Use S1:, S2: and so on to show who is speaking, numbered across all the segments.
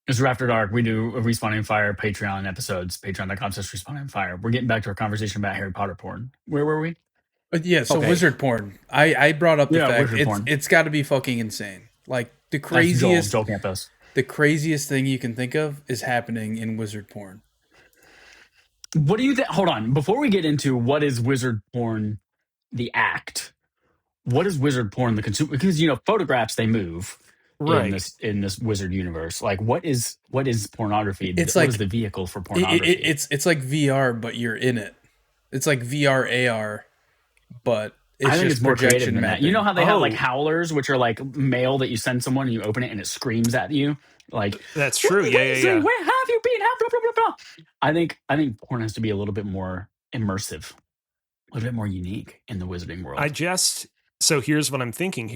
S1: It's RAFter Dark. We do a Respawning Fire Patreon episodes. Patreon.com/Respawning Fire. We're getting back to our conversation about Harry Potter porn. Where were we?
S2: But yeah, so
S3: Okay.
S2: wizard porn. I brought up the
S1: Yeah,
S2: fact
S1: wizard porn.
S2: it's got to be fucking insane. Like the
S1: That's
S2: craziest
S1: Joel Campos.
S2: the craziest thing you can think of is happening in wizard porn.
S1: What do you think? Hold on. Before we get into what is wizard porn, the act, what is wizard porn, the consumer? Because, photographs, they move
S4: Right.
S1: in this wizard universe. Like, what is pornography?
S2: It's
S1: what
S2: like-
S1: is the vehicle for pornography?
S2: It's like VR, but you're in it. It's like VR AR, but it's
S1: I think
S2: just
S1: it's more creative
S2: projection
S1: than that.
S2: mapping.
S1: You know how they have like
S4: Oh.
S1: howlers, which are like mail that you send someone and you open it and it screams at you. Like,
S4: That's true.
S1: "What
S4: Yeah.
S1: is it? Where have you been? Blah, blah, blah, blah." I think porn has to be a little bit more immersive, a little bit more unique in the wizarding world.
S4: So here's what I'm thinking.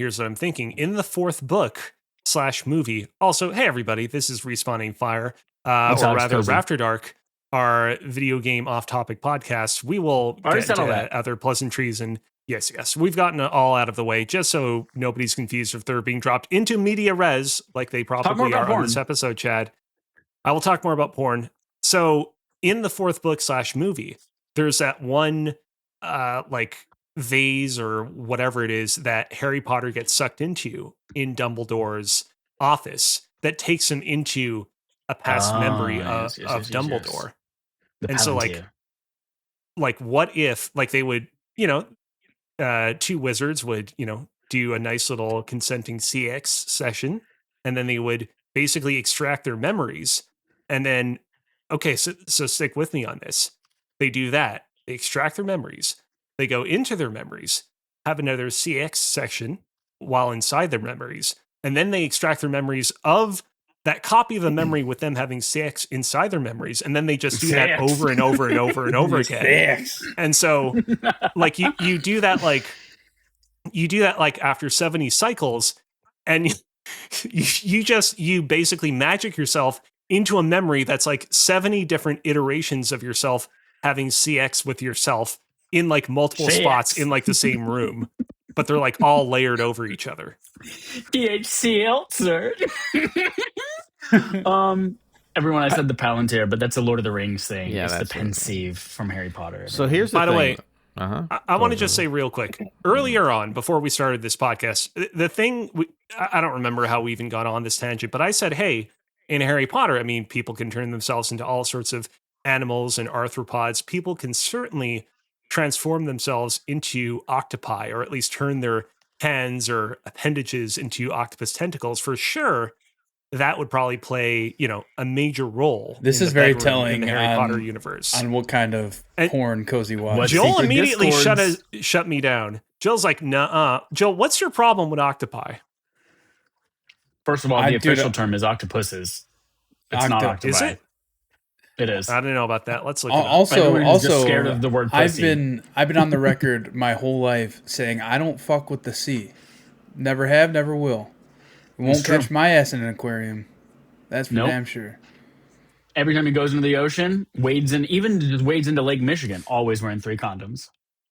S4: In the fourth book / movie. Also, hey everybody, this is Respawning Fire, or
S1: Alex
S4: rather
S1: Cozy.
S4: RAFter Dark, our video game off-topic podcast. We will
S1: I already
S4: get
S1: said all
S4: into
S1: that.
S4: other pleasantries, and yes, we've gotten it all out of the way, just so nobody's confused if they're being dropped into media res, like they
S1: more
S4: probably
S1: about
S4: are on
S1: porn.
S4: this episode, Chad. I will talk more about porn. So in the fourth book / movie, there's that one like vase or whatever it is that Harry Potter gets sucked into in Dumbledore's office that takes him into a past memory of Dumbledore.
S1: The
S4: And so,
S1: Palantir.
S4: Like what if like they would, two wizards would, do a nice little consenting CX session, and then they would basically extract their memories. And then, okay, so stick with me on this. They do that. They extract their memories. They go into their memories, have another CX session while inside their memories, and then they extract their memories of that copy of the memory with them having sex inside their memories, and then they just do that
S1: Sex.
S4: over and over and over and over again. And so, like you do that like after 70 cycles, and you basically magic yourself into a memory that's like 70 different iterations of yourself having CX with yourself in like multiple
S1: CX.
S4: spots in like the same room, but they're like all layered over each other.
S1: THC Eltzer. Everyone, I said the Palantir, but that's a Lord of the Rings thing.
S3: Yeah,
S1: It's the
S3: that's what it is.
S1: pensieve from Harry Potter.
S3: So here's the
S4: By the
S3: thing.
S4: way,
S3: Uh-huh.
S4: I want to just say real quick, earlier on, before we started this podcast, the thing, I don't remember how we even got on this tangent, but I said, hey, in Harry Potter, I mean, people can turn themselves into all sorts of animals and arthropods. People can certainly transform themselves into octopi, or at least turn their hands or appendages into octopus tentacles. For sure, that would probably play, a major role.
S2: This
S4: in
S2: is
S4: the
S2: very
S4: bedroom
S2: telling
S4: in the Harry
S2: on-
S4: Potter universe.
S2: On what kind of
S4: And-
S2: porn Cozy
S1: What
S2: watch?
S4: Joel
S1: secret
S4: immediately
S1: discords?
S4: shut me down. Joel's like, "Nuh-uh." Joel, what's your problem with octopi?
S1: First of all,
S2: I
S1: the
S2: do
S1: official
S2: not-
S1: term is octopuses. It's not octopi.
S4: Is it?
S1: It is.
S4: I don't know about that. Let's look it up.
S2: Also,
S1: Everyone is just scared of the word
S2: I've
S1: pussy.
S2: been on the record my whole life saying I don't fuck with the sea. Never have, never will. Won't
S1: It's true.
S2: catch my ass in an aquarium. That's for
S1: Nope.
S2: damn sure.
S1: Every time he goes into the ocean, wades into Lake Michigan, always wearing 3 condoms.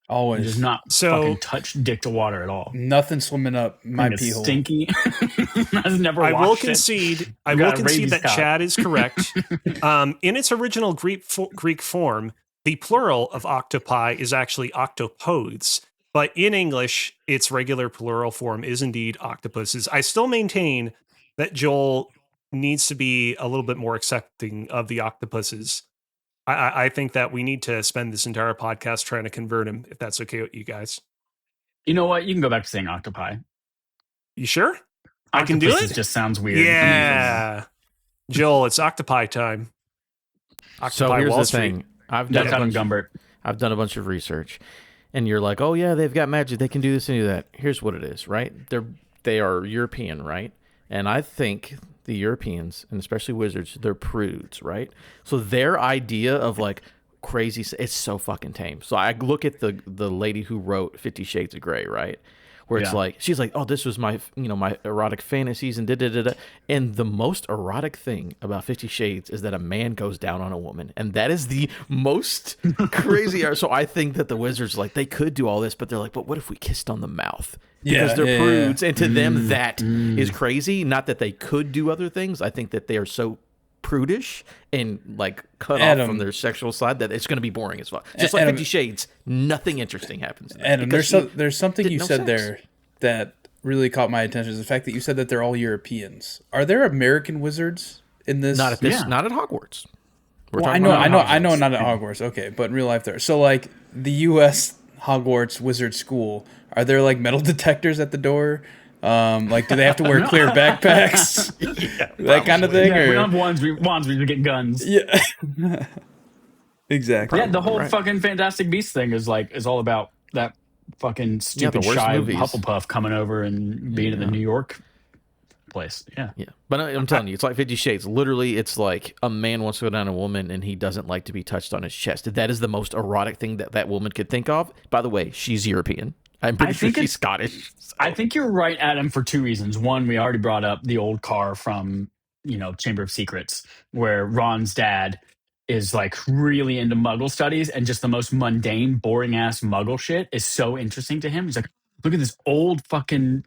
S1: He
S2: Always.
S1: does not
S4: So-
S1: fucking touch dick to water at all.
S2: Nothing swimming up my
S1: Thing is
S2: pee hole.
S1: stinky. Has never
S4: I will
S1: washed it.
S4: concede. I
S1: You
S4: will
S1: got a
S4: concede
S1: rabies
S4: that
S1: cock.
S4: Chad is correct. In its original Greek form, the plural of octopi is actually octopodes, but in English, its regular plural form is indeed octopuses. I still maintain that Joel needs to be a little bit more accepting of the octopuses. I think that we need to spend this entire podcast trying to convert him, if that's okay with you guys.
S1: You know what? You can go back to saying octopi.
S4: You sure? I can do
S1: Octopuses
S4: it?
S1: just sounds weird.
S4: Yeah. Joel, it's octopi time.
S3: So
S4: Occupy
S3: here's
S4: Wall
S3: the
S4: Street.
S3: thing. I've
S1: That's
S3: done,
S1: Adam Gumbert.
S3: I've done a bunch of research, and you're like, oh yeah, they've got magic. They can do this and do that. Here's what it is, right? They are European, right? And I think the Europeans, and especially wizards, they're prudes, right? So their idea of like crazy, it's so fucking tame. So I look at the lady who wrote 50 Shades of Grey, right? Where it's
S1: Yeah.
S3: like, she's like, oh, this was my, my erotic fantasies and da-da-da-da. And the most erotic thing about 50 Shades is that a man goes down on a woman. And that is the most crazy. So I think that the wizards, like, they could do all this, but they're like, but what if we kissed on the mouth? Because they're prudes. And to them, that is crazy. Not that they could do other things. I think that they are so prudish and like cut off
S2: Adam.
S3: from their sexual side that it's going to be boring as fuck. Just like
S2: Adam.
S3: 50 Shades, nothing interesting happens.
S2: Adam, there's something you said
S3: sex.
S2: there that really caught my attention. Is the fact that you said that they're all Europeans. Are there American wizards in this?
S3: Not at this,
S1: Yeah.
S3: not at Hogwarts.
S2: Well, I know, not at Hogwarts. Okay, but in real life there. So like the U.S. Hogwarts Wizard School, are there like metal detectors at the door? Like, do they have to wear clear backpacks? That kind of thing.
S1: Yeah,
S2: or?
S1: we don't have wands. We get guns.
S2: Yeah. Exactly.
S1: Yeah, the whole
S3: right.
S1: fucking Fantastic Beasts thing is all about that fucking stupid
S3: worst
S1: shy
S3: movies.
S1: Hufflepuff coming over and being in the New York place. Yeah.
S3: Yeah, but I'm telling you, it's like 50 Shades. Literally, it's like a man wants to go down a woman and he doesn't like to be touched on his chest. That is the most erotic thing that woman could think of. By the way, she's European. I'm pretty sure she's Scottish. So.
S1: I think you're right, Adam, for two reasons. One, we already brought up the old car from, Chamber of Secrets, where Ron's dad is like really into Muggle studies, and just the most mundane, boring ass Muggle shit is so interesting to him. He's like, look at this old fucking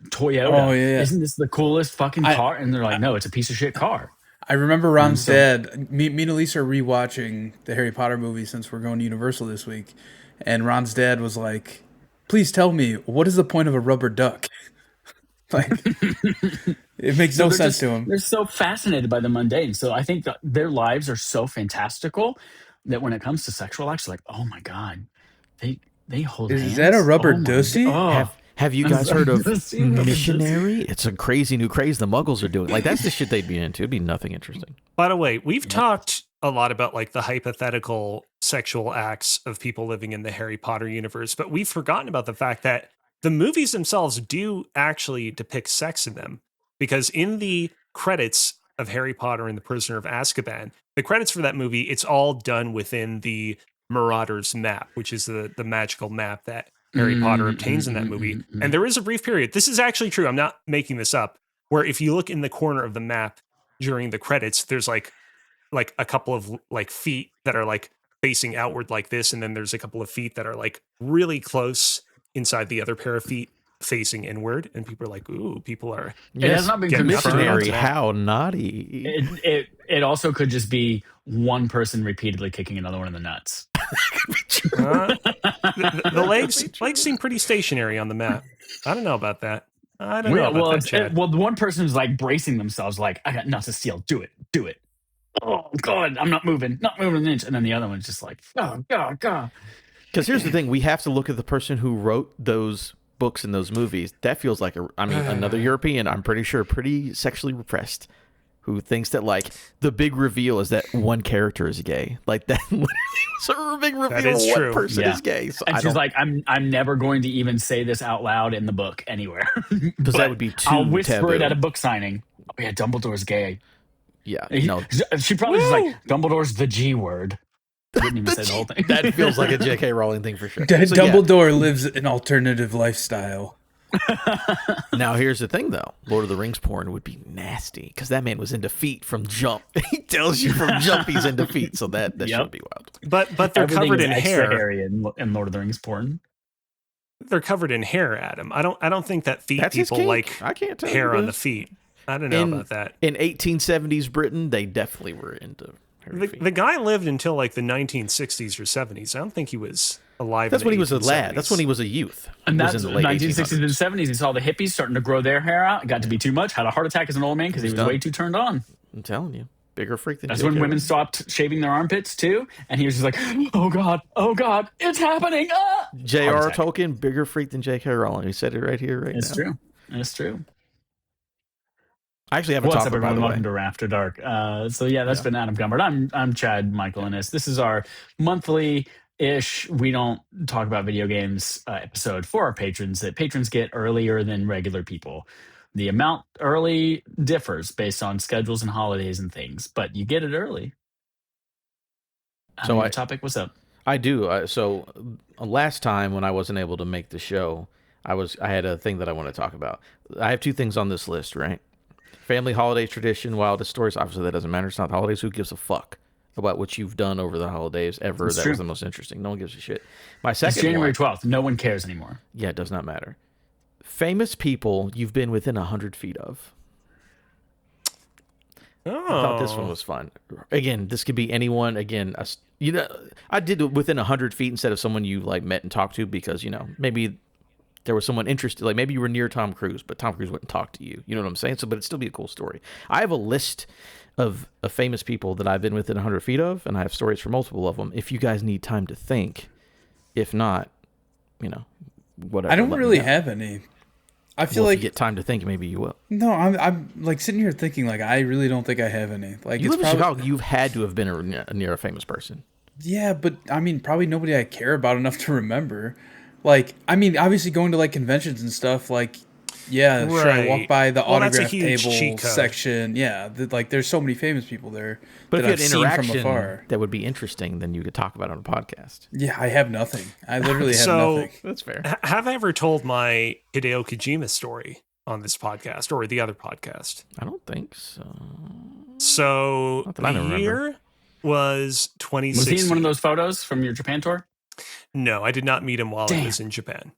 S1: Toyota.
S2: Oh, yeah.
S1: Isn't this the coolest fucking car? And they're like, no, it's a piece of shit car.
S2: I remember Ron's dad. Me and Elise are rewatching the Harry Potter movie since we're going to Universal this week, and Ron's dad was like, "Please tell me, what is the point of a rubber duck?" Like, it makes no sense to him.
S1: They're so fascinated by the mundane. So I think that their lives are so fantastical that when it comes to sexual acts, like, oh my god, they hold hands.
S2: Is that a rubber
S1: Oh my
S2: dussy?
S1: God. Oh.
S3: Have you guys heard of
S1: Seen rubber
S3: Missionary? It's a crazy new craze the Muggles are doing. Like, that's the shit they'd be into. It'd be nothing interesting.
S4: By the way, we've talked a lot about like the hypothetical sexual acts of people living in the Harry Potter universe, but we've forgotten about the fact that the movies themselves do actually depict sex in them, because in the credits of Harry Potter and the Prisoner of Azkaban, the credits for that movie, it's all done within the Marauders map, which is the magical map that Harry Potter obtains in that movie. And there is a brief period, this is actually true, I'm not making this up, where if you look in the corner of the map during the credits, there's like a couple of like feet that are like facing outward like this, and then there's a couple of feet that are like really close inside the other pair of feet facing inward, and people are like, ooh, people are
S1: It has not been
S4: getting
S1: confirmed.
S3: Missionary, how naughty.
S1: It also could just be one person repeatedly kicking another one in the nuts.
S4: the legs seem pretty stationary on the map. I don't know about that. I don't know about that, Chad.
S1: Well, the one person is like bracing themselves, like, I got nuts to steal. Do it. Oh God, I'm not moving an inch. And then the other one's just like, oh God.
S3: Because here's the thing, we have to look at the person who wrote those books and those movies. That feels like another European, I'm pretty sure, pretty sexually repressed, who thinks that like the big reveal is that one character is gay. Like that literally was a big reveal.
S4: is
S3: one
S4: true.
S3: person is gay. So
S1: And she's like, I'm never going to even say this out loud in the book anywhere.
S3: because that would be too
S1: I'll whisper
S3: taboo.
S1: it at a book signing. Oh yeah, Dumbledore's gay.
S3: Yeah, no,
S1: She probably just like, Dumbledore's the G word. Didn't even say the whole thing.
S3: that feels like a J.K. Rowling thing for sure.
S2: Dumbledore lives an alternative lifestyle.
S3: Now here's the thing, though: Lord of the Rings porn would be nasty because that man was into feet from jump. He tells you from jump he's into feet, so that should be wild.
S4: But they're
S1: Everything
S4: covered
S1: is
S4: in
S1: extra
S4: hair.
S1: hairy in Lord of the Rings porn.
S4: They're covered in hair, Adam. I don't think that feet
S3: That's his
S4: people
S3: kink.
S4: like
S3: I can't tell
S4: hair
S3: you
S4: on the
S3: this.
S4: feet. I don't know about that.
S3: In 1870s Britain, they definitely were into hairy feet.
S4: The guy lived until like the 1960s or 70s. I don't think he was alive.
S3: That's
S4: in
S3: when
S4: the
S3: he was a lad.
S4: 1870s.
S3: That's when he was a youth.
S1: And
S3: It was
S1: that's
S3: in the late
S1: 1960s and 70s. He saw the hippies starting to grow their hair out. It got to be too much. Had a heart attack as an old man because he was
S3: done.
S1: way too turned on.
S3: I'm telling you, bigger freak than
S1: That's
S3: J.K.
S1: when women stopped shaving their armpits too. And he was just like, oh God, it's happening. Ah!
S3: J.R.R.
S1: Heart attack.
S3: Tolkien, bigger freak than J.K. Rowling. He said it right here, right
S1: It's
S3: now.
S1: true. It's true.
S3: I actually have a
S1: What's
S3: topic,
S1: up,
S3: by
S1: everyone?
S3: the way.
S1: Welcome to RAFter Dark. That's been Adam Gumbert. I'm Chad Michael Innes. This is our monthly-ish We Don't Talk About Video Games episode for our patrons that patrons get earlier than regular people. The amount early differs based on schedules and holidays and things, but you get it early.
S3: So
S1: Your topic, what's up?
S3: I do. So last time when I wasn't able to make the show, I had a thing that I want to talk about. I have two things on this list, right? Family holiday tradition, wildest stories. Obviously, that doesn't matter. It's not the holidays. Who gives a fuck about what you've done over the holidays ever?
S1: That's
S3: That
S1: true.
S3: was the most interesting. No one gives a shit. My second
S1: It's January
S3: one,
S1: 12th. No one cares anymore.
S3: yeah, it does not matter. Famous people you've been within 100 feet of.
S4: Oh.
S3: I thought this one was fun. Again, this could be anyone. Again, I did it within 100 feet instead of someone you like met and talked to because maybe there was someone interested. Like maybe you were near Tom Cruise, but Tom Cruise wouldn't talk to you. You know what I'm saying? So, but it'd still be a cool story. I have a list of famous people that I've been within 100 feet of, and I have stories for multiple of them. If you guys need time to think, if not, whatever.
S2: I don't really have any. I feel
S3: if
S2: like
S3: you get time to think, maybe you will.
S2: No, I'm like sitting here thinking like I really don't think I have any. Like
S3: You
S2: it's
S3: live in Chicago. You've had to have been near a famous person.
S2: Yeah, but I mean, probably nobody I care about enough to remember. Like, I mean, obviously going to like conventions and stuff. Like, yeah, sure. I walk by the autograph table section. Yeah, like there's so many famous people there.
S3: But
S2: that
S3: if you
S2: I've
S3: had
S2: seen from
S3: interaction
S2: afar.
S3: that would be interesting, then you could talk about it on a podcast.
S2: Yeah, I have nothing. I literally have nothing.
S3: That's fair.
S4: Have I ever told my Hideo Kojima story on this podcast or the other podcast?
S3: I don't think so.
S4: So the year was 2016.
S1: Was he in one of those photos from your Japan tour?
S4: No, I did not meet him while I was in Japan.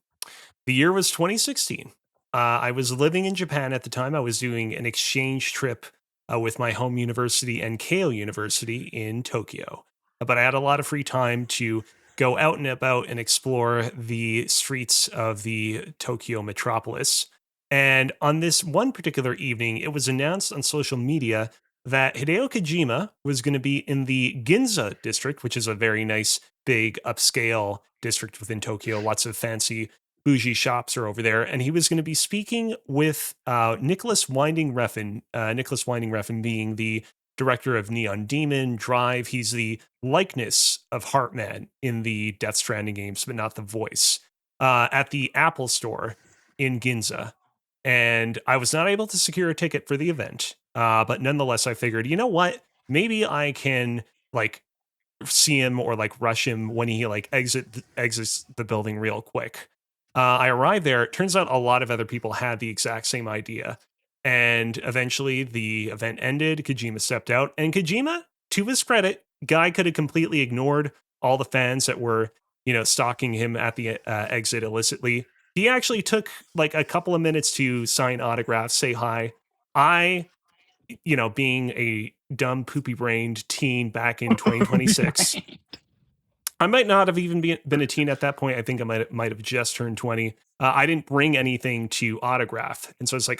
S4: The year was 2016. I was living in Japan at the time. I was doing an exchange trip with my home university and Keio University in Tokyo. But I had a lot of free time to go out and about and explore the streets of the Tokyo metropolis. And on this one particular evening, it was announced on social media that Hideo Kojima was going to be in the Ginza district, which is a very nice, big, upscale district within Tokyo. Lots of fancy bougie shops are over there, and he was going to be speaking with Nicholas Winding Refn. Nicholas Winding Refn being the director of Neon Demon, Drive. He's the likeness of Heartman in the Death Stranding games, but not the voice. At the Apple Store in Ginza, and I was not able to secure a ticket for the event. But nonetheless, I figured, you know what? Maybe I can like see him or like rush him when he like exits the building real quick. I arrived there. It turns out a lot of other people had the exact same idea. And eventually the event ended. Kojima stepped out. And Kojima, to his credit, guy could have completely ignored all the fans that were, stalking him at the exit illicitly. He actually took like a couple of minutes to sign autographs, say hi. Being a dumb, poopy-brained teen back in 2026, right. I might not have even been a teen at that point. I think I might have just turned 20. I didn't bring anything to autograph. And so it's like,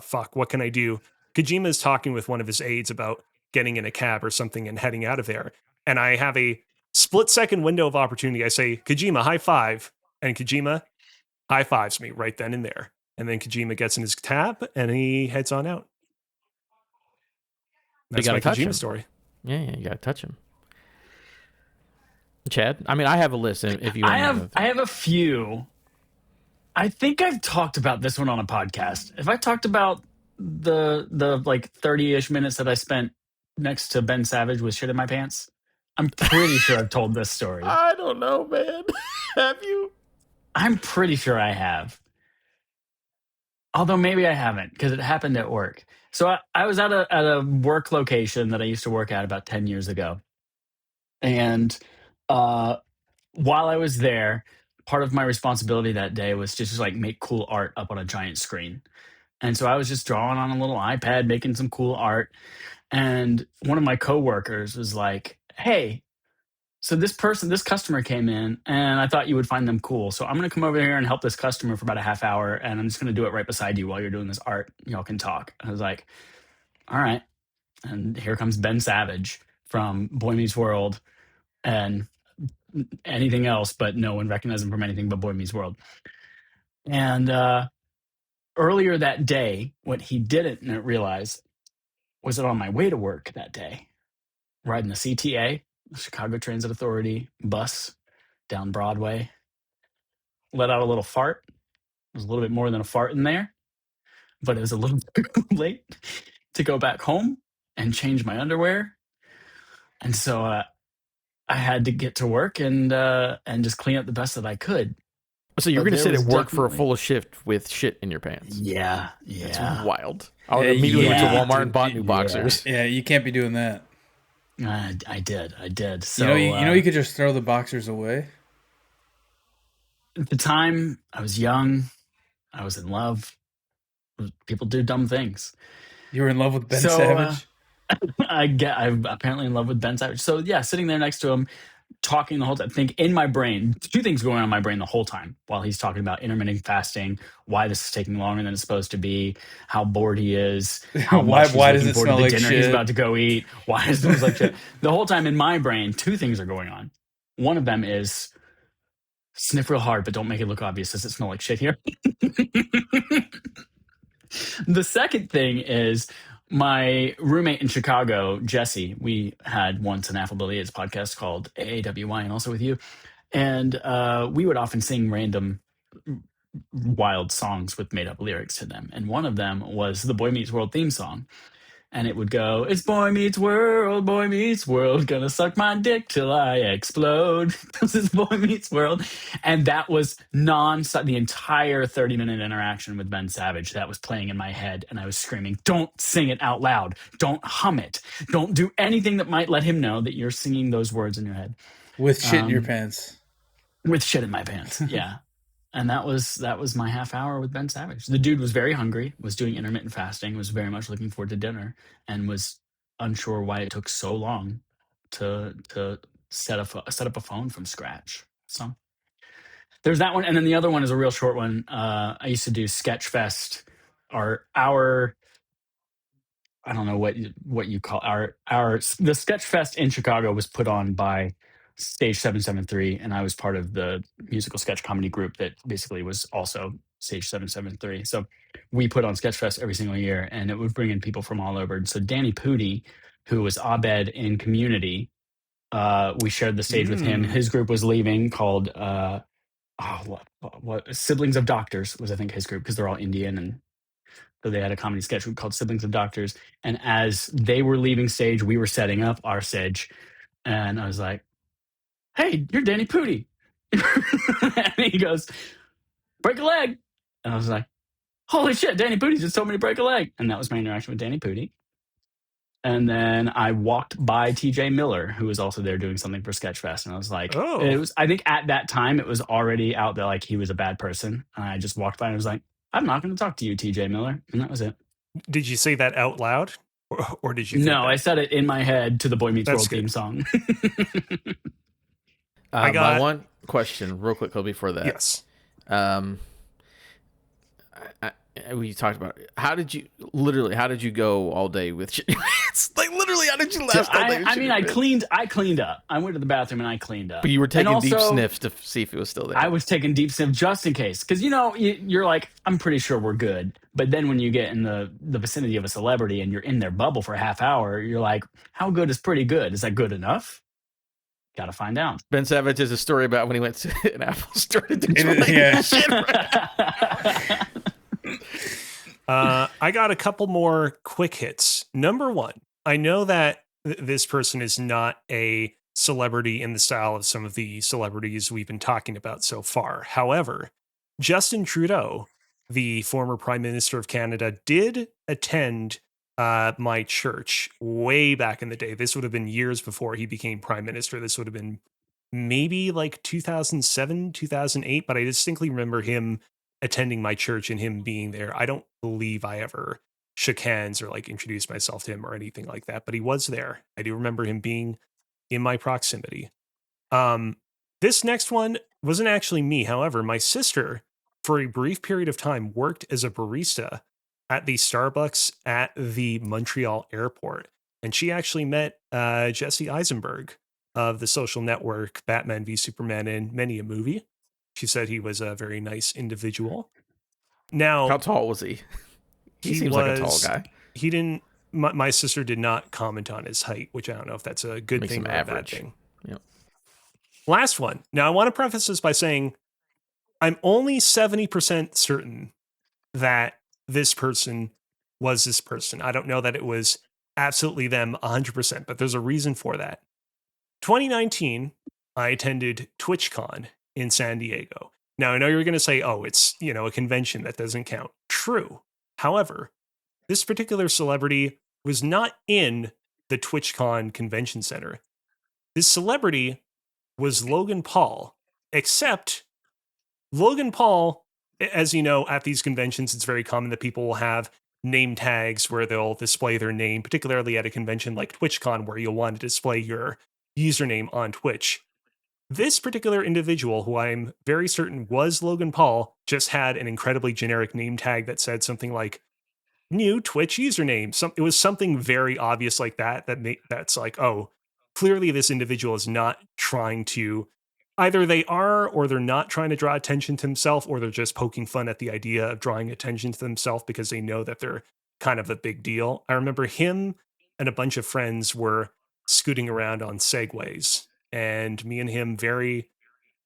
S4: fuck, what can I do? Kojima is talking with one of his aides about getting in a cab or something and heading out of there. And I have a split-second window of opportunity. I say, Kojima, high five. And Kojima high fives me right then and there. And then Kojima gets in his cab and he heads on out. That's my Kojima story.
S3: Yeah, you gotta touch him. Chad, I mean, I have a list. If you,
S1: I have a few. I think I've talked about this one on a podcast. Have I talked about the like 30-ish minutes that I spent next to Ben Savage with shit in my pants? I'm pretty sure I've told this story.
S3: I don't know, man. Have you?
S1: I'm pretty sure I have. Although maybe I haven't, because it happened at work. So I was at a work location that I used to work at about 10 years ago. And while I was there, part of my responsibility that day was to just like make cool art up on a giant screen. And so I was just drawing on a little iPad, making some cool art. And one of my coworkers was like, hey, so this customer came in and I thought you would find them cool. So I'm going to come over here and help this customer for about a half hour. And I'm just going to do it right beside you while you're doing this art. Y'all can talk. I was like, all right. And here comes Ben Savage from Boy Meets World and anything else, but no one recognized him from anything but Boy Meets World. And earlier that day, what he didn't realize was that on my way to work that day, riding the CTA, the Chicago Transit Authority bus down Broadway, let out a little fart. There was a little bit more than a fart in there, but it was a little too late to go back home and change my underwear. And so I had to get to work and just clean up the best that I could.
S3: So you're going to sit at work for a full shift with shit in your pants?
S1: Yeah.
S3: That's wild. I immediately went to Walmart and bought new boxers.
S2: Yeah, you can't be doing that.
S1: I did. So
S2: you could just throw the boxers away.
S1: At the time, I was young. I was in love. People do dumb things.
S2: You were in love with Ben Savage?
S1: I'm apparently in love with Ben Savage. So yeah, sitting there next to him, talking the whole time. Think in my brain, two things going on in my brain the whole time while he's talking about intermittent fasting, why this is taking longer than it's supposed to be, how bored he is, how much he's
S2: Why does
S1: looking
S2: it
S1: forward to
S2: smell
S1: the
S2: like
S1: dinner he's
S2: shit?
S1: about to go eat. Why does it smell like shit? The whole time in my brain, two things are going on. One of them is sniff real hard, but don't make it look obvious. Does it smell like shit here? The second thing is my roommate in Chicago, Jesse. We had once an Affable podcast called AAWY, and also with you. And we would often sing random wild songs with made up lyrics to them. And one of them was the Boy Meets World theme song. And it would go, it's Boy Meets World, gonna suck my dick till I explode. This is Boy Meets World. And that was non-stop, the entire 30-minute interaction with Ben Savage that was playing in my head. And I was screaming, don't sing it out loud. Don't hum it. Don't do anything that might let him know that you're singing those words in your head.
S2: With shit in your pants.
S1: With shit in my pants, yeah. And that was my half hour with Ben Savage. The dude was very hungry, was doing intermittent fasting, was very much looking forward to dinner, and was unsure why it took so long to set up a phone from scratch. So there's that one, and then the other one is a real short one. I used to do Sketchfest, our I don't know what you call the Sketchfest in Chicago was put on by Stage 773, and I was part of the musical sketch comedy group that basically was also Stage 773. So we put on Sketchfest every single year, and it would bring in people from all over. And so Danny Pudi, who was Abed in Community, we shared the stage with him. His group was leaving called what Siblings of Doctors was, I think, his group, because they're all Indian, and so they had a comedy sketch group called Siblings of Doctors. And as they were leaving stage, we were setting up our stage. And I was like, hey, you're Danny Pudi. And he goes, break a leg. And I was like, holy shit, Danny Pudi just told me to break a leg. And that was my interaction with Danny Pudi. And then I walked by TJ Miller, who was also there doing something for Sketchfest. And I was like, I think at that time it was already out there like he was a bad person. And I just walked by and was like, I'm not going to talk to you, TJ Miller. And that was it.
S4: Did you say that out loud? Or did you?
S1: No, I said it in my head to the Boy Meets World theme song.
S3: I got my one question real quick before that.
S4: Yes.
S3: We talked about how did you go all day with shit? Like literally, how did you last all day?
S1: I cleaned up. I went to the bathroom and I cleaned up.
S3: But you were taking deep sniffs to see if it was still there.
S1: I was taking deep sniffs just in case, because you're like, I'm pretty sure we're good. But then when you get in the vicinity of a celebrity and you're in their bubble for a half hour, you're like, how good is pretty good? Is that good enough? Got to find out.
S3: Ben Savage has a story about when he went to an Apple store to do shit.
S4: I got a couple more quick hits. Number one, I know that this person is not a celebrity in the style of some of the celebrities we've been talking about so far. However, Justin Trudeau, the former Prime Minister of Canada, did attend my church way back in the day. This would have been years before he became Prime Minister. This would have been maybe like 2007, 2008, but I distinctly remember him attending my church and him being there. I don't believe I ever shook hands or like introduced myself to him or anything like that, but he was there. I do remember him being in my proximity. This next one wasn't actually me. However, my sister, for a brief period of time, worked as a barista at the Starbucks at the Montreal airport. And she actually met Jesse Eisenberg of The Social Network, Batman v Superman, and many a movie. She said he was a very nice individual. Now,
S3: how tall was he? He seems like a tall guy.
S4: He didn't. My sister did not comment on his height, which I don't know if that's a good thing or a bad thing.
S3: Yep.
S4: Last one. Now, I want to preface this by saying I'm only 70% certain that this person was this person. I don't know that it was absolutely them 100%, but there's a reason for that. 2019, I attended TwitchCon in San Diego. Now, I know you're going to say, oh, it's, a convention that doesn't count. True. However, this particular celebrity was not in the TwitchCon convention center. This celebrity was Logan Paul, except Logan Paul, as you know, at these conventions, it's very common that people will have name tags where they'll display their name, particularly at a convention like TwitchCon, where you'll want to display your username on Twitch. This particular individual, who I'm very certain was Logan Paul, just had an incredibly generic name tag that said something like new Twitch username. It was something very obvious like that. That's like, oh, clearly this individual is not trying to. Either they are, or they're not trying to draw attention to themselves, or they're just poking fun at the idea of drawing attention to themselves because they know that they're kind of a big deal. I remember him and a bunch of friends were scooting around on Segways, and me and him very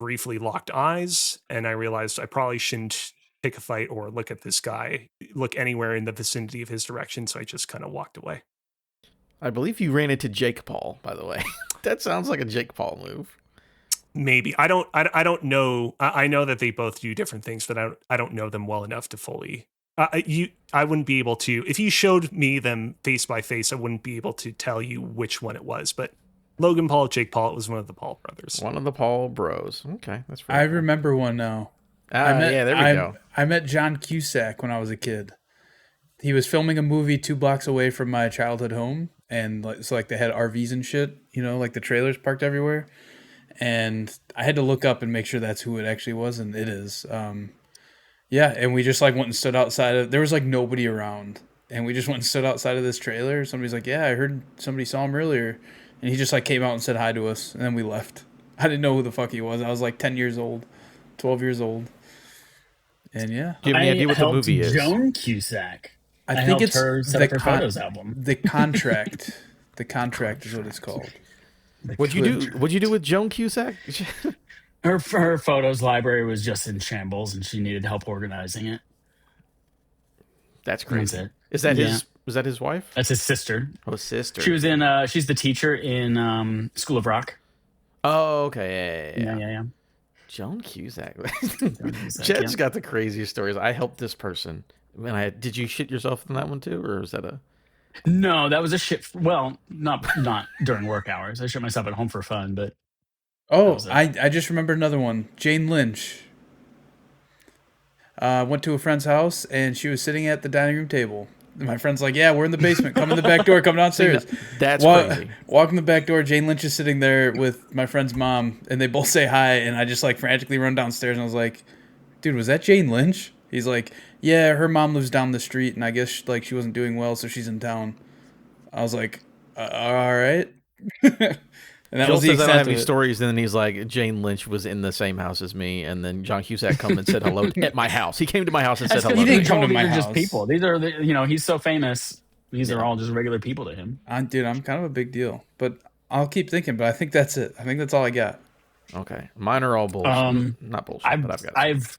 S4: briefly locked eyes, and I realized I probably shouldn't pick a fight or look at this guy, look anywhere in the vicinity of his direction, so I just kind of walked away.
S3: I believe you ran into Jake Paul, by the way. That sounds like a Jake Paul move.
S4: Maybe. I don't know. I know that they both do different things, but I don't know them well enough to fully. I wouldn't be able to, if you showed me them face by face, I wouldn't be able to tell you which one it was. But Logan Paul, Jake Paul, it was one of the Paul brothers.
S3: One of the Paul bros. Okay, that's
S2: I remember one now.
S3: Yeah, there we go.
S2: I met John Cusack when I was a kid. He was filming a movie 2 blocks away from my childhood home, and so like they had RVs and shit, like the trailers parked everywhere. And I had to look up and make sure that's who it actually was, and it is. Yeah, and we just like went and stood outside of. There was like nobody around, and we just went and stood outside of this trailer. Somebody's like, "Yeah, I heard somebody saw him earlier," and he just like came out and said hi to us, and then we left. I didn't know who the fuck he was. I was like 10 years old, 12 years old, and yeah.
S3: Do you have any idea what the movie is?
S1: Joan Cusack.
S2: I think it's
S1: her set up her photos album.
S2: The Contract. The Contract is what it's called.
S3: What'd you do with Joan Cusack?
S1: Her photos library was just in shambles, and she needed help organizing it.
S3: That's crazy.
S1: That's it.
S3: Is that his? Was that his wife?
S1: That's his sister.
S3: Oh, sister.
S1: She was in. She's the teacher in School of Rock.
S3: Oh, okay.
S1: Yeah.
S3: Joan Cusack.
S1: Cusack,
S3: Jed's got the craziest stories. I helped this person. Did you shit yourself in that one too, or was that a?
S1: No, that was a shit. Well, not during work hours. I shit myself at home for fun, but.
S2: Oh, I just remembered another one. Jane Lynch. Went to a friend's house, and she was sitting at the dining room table. And my friend's like, "Yeah, we're in the basement. Come in the back door. Come downstairs."
S3: That's crazy.
S2: Walk in the back door. Jane Lynch is sitting there with my friend's mom, and they both say hi. And I just like frantically run downstairs, and I was like, "Dude, was that Jane Lynch?" He's like, "Yeah, her mom lives down the street, and I guess like she wasn't doing well, so she's in town." I was like, "All right." And that
S3: Joel
S2: was the
S3: says I don't
S2: extent
S3: have
S2: of
S3: any
S2: it.
S3: stories, and then he's like, Jane Lynch was in the same house as me, and then John Cusack come and said hello at my house. He came to my house and said hello.
S2: He didn't come to
S1: These
S2: my
S1: are
S2: house.
S1: just people. These are he's so famous. These are all just regular people to him.
S2: Dude, I'm kind of a big deal, but I'll keep thinking. But I think that's it. I think that's all I got.
S3: Okay, mine are all bullshit. Not bullshit, but I've got.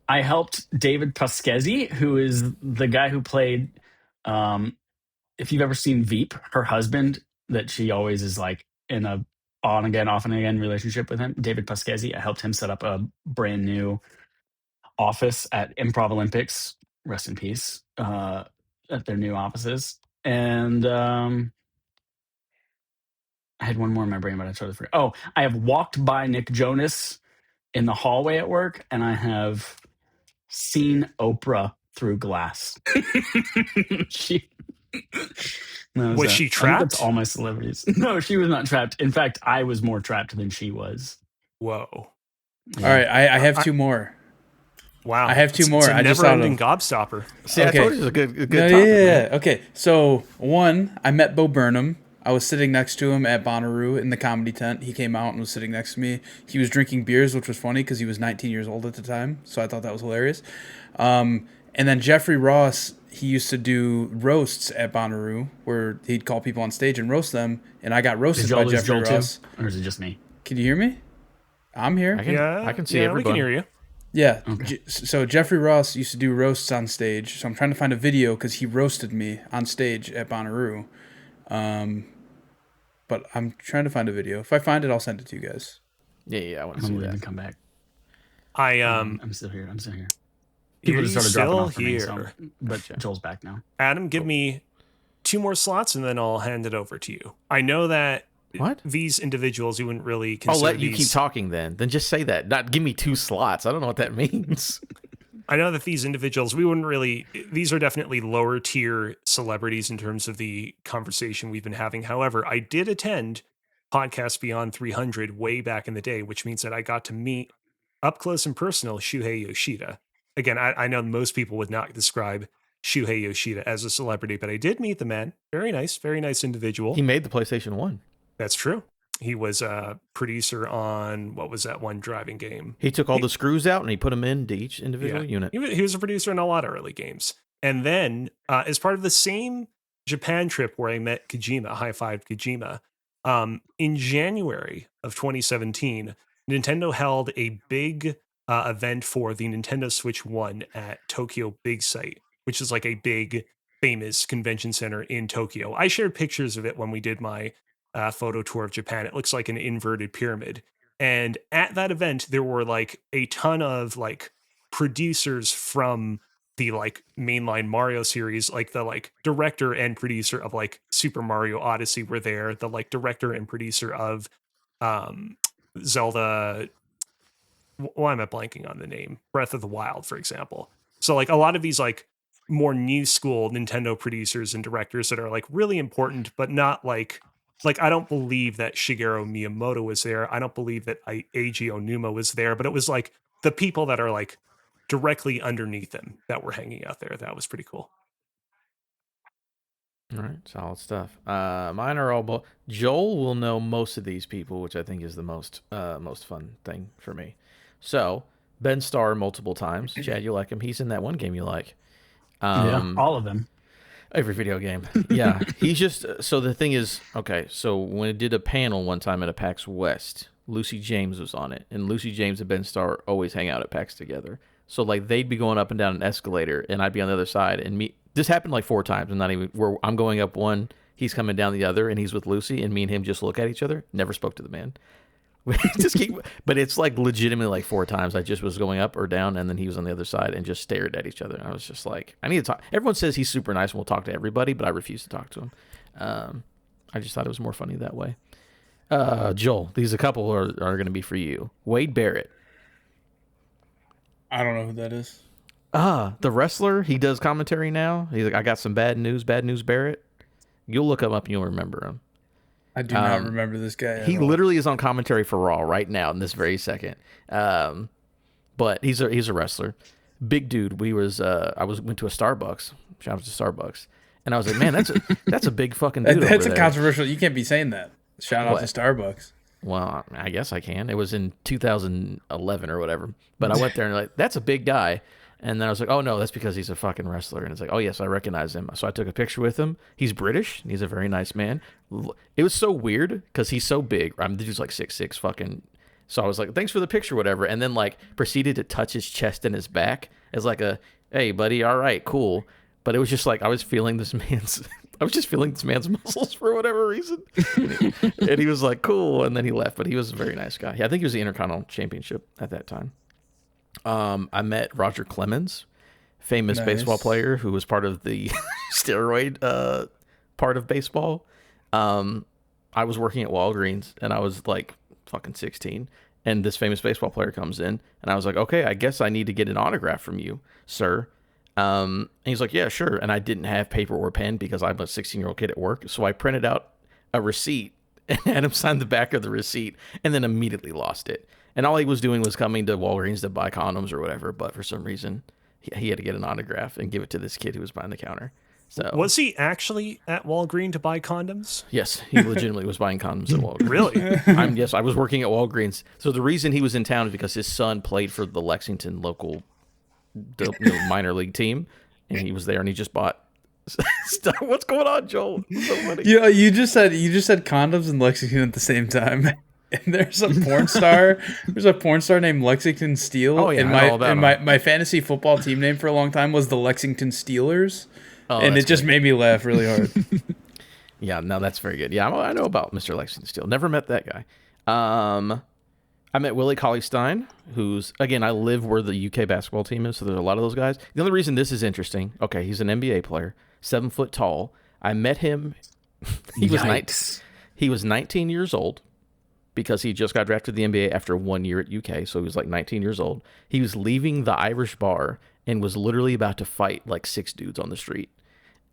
S1: I helped David Pasquesi, who is the guy who played. If you've ever seen Veep, her husband, that she always is like in a on again, off and again relationship with him. David Pasquesi. I helped him set up a brand new office at Improv Olympics. Rest in peace. At their new offices, and I had one more in my brain, but I totally forgot. Oh, I have walked by Nick Jonas in the hallway at work, and I have seen Oprah through glass.
S4: Was she
S1: I think
S4: trapped?
S1: that's all my celebrities. No, she was not trapped. In fact, I was more trapped than she was.
S4: Whoa.
S2: Yeah. All right, I have two more.
S4: Wow.
S2: I have two more.
S4: It's a
S2: I just thought
S4: never-ending gobstopper.
S3: See, I told you it was a good topic.
S2: Yeah. Okay, so one, I met Bo Burnham. I was sitting next to him at Bonnaroo in the comedy tent. He came out and was sitting next to me. He was drinking beers, which was funny because he was 19 years old at the time. So I thought that was hilarious. And then Jeffrey Ross, he used to do roasts at Bonnaroo where he'd call people on stage and roast them. And I got roasted by Jeffrey Ross.
S1: Or is it just me?
S2: Can you hear me? I'm here.
S3: I can see everybody.
S4: We can hear you.
S2: Yeah.
S1: Okay.
S2: So Jeffrey Ross used to do roasts on stage. So I'm trying to find a video because he roasted me on stage at Bonnaroo. But I'm trying to find a video. If I find it, I'll send it to you guys.
S3: Yeah, I want to
S1: I'm
S3: see
S1: leaving
S3: that.
S1: and come back.
S4: I'm
S1: still here. People
S4: You're
S1: just started
S4: still
S1: dropping off for me,
S4: here.
S1: so, but Joel's back now.
S4: Adam, give me 2 more slots and then I'll hand it over to you. I know that
S3: What?
S4: these individuals, you wouldn't really
S3: I'll
S4: consider
S3: let you keep talking then. Then just say that. Not give me 2 slots. I don't know what that means.
S4: I know that these individuals, these are definitely lower tier celebrities in terms of the conversation we've been having. However, I did attend Podcast Beyond 300 way back in the day, which means that I got to meet up close and personal Shuhei Yoshida. Again, I know most people would not describe Shuhei Yoshida as a celebrity, but I did meet the man. Very nice individual.
S3: He made the PlayStation 1.
S4: That's true. He was a producer on, what was that one driving game?
S3: He took all the screws out and he put them into each individual unit.
S4: He was a producer in a lot of early games. And then, as part of the same Japan trip where I met Kojima, high-fived Kojima, in January of 2017, Nintendo held a big event for the Nintendo Switch 1 at Tokyo Big Sight, which is like a big, famous convention center in Tokyo. I shared pictures of it when we did my photo tour of Japan. It looks like an inverted pyramid. And at that event, there were like a ton of like producers from the like mainline Mario series, like the like director and producer of like Super Mario Odyssey were there. The like director and producer of Zelda. Why am I blanking on the name? Breath of the Wild, for example. So like a lot of these like more new school Nintendo producers and directors that are like really important, but not like I don't believe that Shigeru Miyamoto was there. I don't believe that Eiji Onuma was there, but it was like the people that are like directly underneath them that were hanging out there. That was pretty cool.
S3: All right, solid stuff. Mine are all Joel will know most of these people, which I think is the most fun thing for me. So Ben Starr multiple times. Chad, you like him? He's in that one game you like.
S1: Yeah, all of them.
S3: Every video game. Yeah. He's just, so the thing is, okay, so when it did a panel one time at a PAX West, Lucy James was on it, and Lucy James and Ben Starr always hang out at PAX together. So like they'd be going up and down an escalator, and I'd be on the other side, and this happened like 4 times, and not even, where I'm going up one, he's coming down the other, and he's with Lucy, and me and him just look at each other, never spoke to the man. But it's like legitimately like 4 times. I just was going up or down, and then he was on the other side and just stared at each other. And I was just like, I need to talk. Everyone says he's super nice and will talk to everybody, but I refuse to talk to him. I just thought it was more funny that way. Joel, these a couple are going to be for you. Wade Barrett.
S2: I don't know who that is.
S3: The wrestler. He does commentary now. He's like, I got some bad news Barrett. You'll look him up and you'll remember him.
S2: I do not remember this guy.
S3: He literally is on commentary for Raw right now in this very second. But he's a wrestler, big dude. I went to a Starbucks. Shout out to Starbucks, and I was like, man, that's a big fucking dude.
S2: That's a controversial. You can't be saying that. Shout out to Starbucks.
S3: Well, I guess I can. It was in 2011 or whatever. But I went there and like, that's a big guy. And then I was like, oh, no, that's because he's a fucking wrestler. And it's like, oh, yes, I recognize him. So I took a picture with him. He's British. He's a very nice man. It was so weird because he's so big. The dude's like 6'6", fucking. So I was like, thanks for the picture, whatever. And then like proceeded to touch his chest and his back as like a, hey, buddy, all right, cool. But it was just like I was feeling this man's muscles for whatever reason. And he was like, cool. And then he left. But he was a very nice guy. Yeah, I think he was the Intercontinental Championship at that time. I met Roger Clemens, famous baseball player who was part of the steroid part of baseball. I was working at Walgreens and I was like fucking 16, and this famous baseball player comes in, and I was like, okay, I guess I need to get an autograph from you, sir. And he's like, yeah, sure. And I didn't have paper or pen because I'm a 16-year-old kid at work, so I printed out a receipt and had him sign the back of the receipt, and then immediately lost it. And all he was doing was coming to Walgreens to buy condoms or whatever, but for some reason, he had to get an autograph and give it to this kid who was behind the counter. So
S4: was he actually at Walgreens to buy condoms?
S3: Yes, he legitimately was buying condoms at Walgreens.
S4: Really?
S3: Yes, I was working at Walgreens. So the reason he was in town is because his son played for the Lexington local minor league team, and he was there, and he just bought stuff. What's going on, Joel? So funny.
S2: Yeah, you just said condoms in Lexington at the same time. And there's a porn star. There's a porn star named Lexington Steel.
S3: Oh, yeah,
S2: and my fantasy football team name for a long time was the Lexington Steelers.
S3: Oh,
S2: and it just made me laugh really hard.
S3: Yeah, no, that's very good. Yeah, I know about Mr. Lexington Steel. Never met that guy. I met Willie Cauley-Stein, who's, again, I live where the UK basketball team is, so there's a lot of those guys. The only reason this is interesting, okay, he's an NBA player, 7 foot tall. I met him. He was 19 years old. because he just got drafted to the NBA after 1 year at UK, so he was like 19 years old. He was leaving the Irish bar and was literally about to fight like 6 dudes on the street.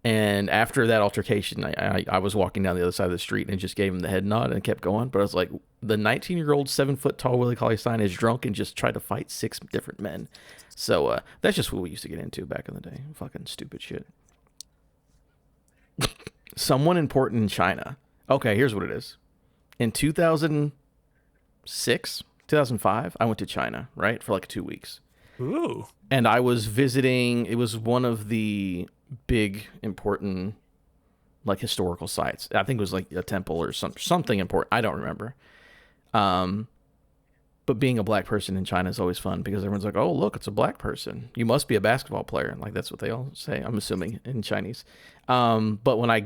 S3: And after that altercation, I was walking down the other side of the street and just gave him the head nod and kept going. But I was like, the 19-year-old, 7-foot-tall Willie Cauley-Stein is drunk and just tried to fight 6 different men. So that's just what we used to get into back in the day. Fucking stupid shit. Someone important in China. Okay, here's what it is. In 2006, 2005, I went to China, right, for like 2 weeks.
S4: Ooh.
S3: And I was visiting, it was one of the big, important, like, historical sites. I think it was like a temple or something important. I don't remember. But being a black person in China is always fun because everyone's like, oh, look, it's a black person. You must be a basketball player. Like, that's what they all say, I'm assuming, in Chinese. But when I